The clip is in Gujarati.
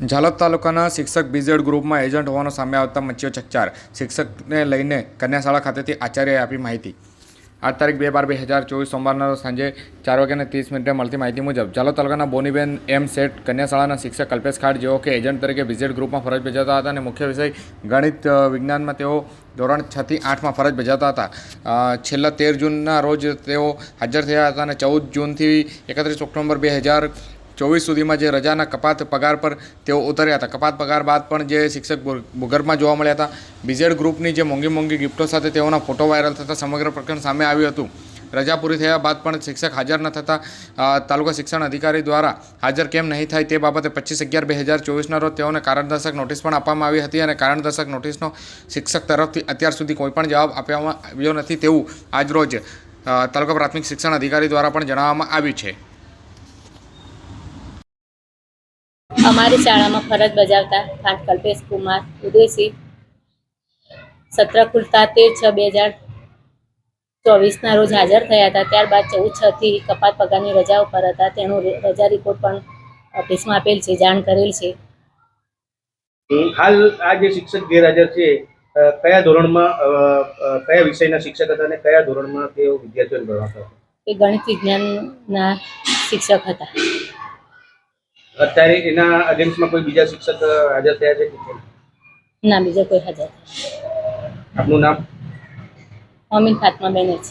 ઝાલોદ તાલુકાના શિક્ષક બીઝેડ ગ્રુપમાં એજન્ટ હોવાનો સામે આવતા મચ્યો ચકચાર. શિક્ષકને લઈને કન્યાશાળા ખાતેથી આચાર્યએ આપી માહિતી. 8 તારીખ 2/12/2024 સોમવારના રોજ સાંજે 4:30 મળતી માહિતી મુજબ ઝાલોદ તાલુકાના બોનીબેન એમ સેઠ કન્યાશાળાના શિક્ષક કલ્પેશ ખાટ જેઓ કે એજન્ટ તરીકે બીઝેડ ગ્રુપમાં ફરજ બજાવતા હતા અને મુખ્ય વિષય ગણિત વિજ્ઞાનમાં તેઓ ધોરણ 6 થી 8માં ફરજ બજાવતા હતા. છેલ્લા 13 જૂનના રોજ તેઓ હાજર થયા હતા અને 14 જૂનથી 31 ઓક્ટોબર 2024 સુધીમાં જે રજાના કપાત પગાર પર તેઓ ઉતર્યા હતા. કપાત પગાર બાદ પણ જે શિક્ષક ભૂગર્ભમાં જોવા મળ્યા હતા. બીઝેડ ગ્રુપની જે મોંઘી ગિફ્ટો સાથે તેઓના ફોટો વાયરલ થતા સમગ્ર પ્રકરણ સામે આવ્યું હતું. રજા પૂરી થયા બાદ પણ શિક્ષક હાજર ન થતા તાલુકા શિક્ષણ અધિકારી દ્વારા હાજર કેમ નહીં થાય તે બાબતે 25/11/2024ના રોજ તેઓને કારણદર્શક નોટિસ પણ આપવામાં આવી હતી અને કારણદર્શક નોટિસનો શિક્ષક તરફથી અત્યાર સુધી કોઈપણ જવાબ આપવામાં આવ્યો નથી તેવું આજરોજ તાલુકા પ્રાથમિક શિક્ષણ અધિકારી દ્વારા પણ જણાવવામાં આવ્યું છે. અમારી શાળામાં ફરજ બજાવતા ખાટ કલ્પેશ કુમાર ઉદયસિંહ સત્ર ખુલતા 13/6/2024ના રોજ હાજર થયા હતા. ત્યારબાદ 14/6થી કપાત પગારની રજા ઉપર હતા. તેનો રજા રિપોર્ટ પણ ઓફિસમાં આપેલ છે, જાણ કરેલ છે. હાલ આ જે શિક્ષક ગેરહાજર છે, કયા ધોરણમાં કયા વિષયના શિક્ષક હતા અને કયા ધોરણમાં તેઓ વિદ્યાર્થીઓને ભણાવતા હતા? એ ગણિત વિજ્ઞાનના શિક્ષક હતા. અત્યારે એના અગેન્સ્ટમાં કોઈ બીજા શિક્ષક હાજર થયા છે કે ના, બીજા કોઈ હાજર. આપનું નામ? અમીન ફાતમા બેન છે.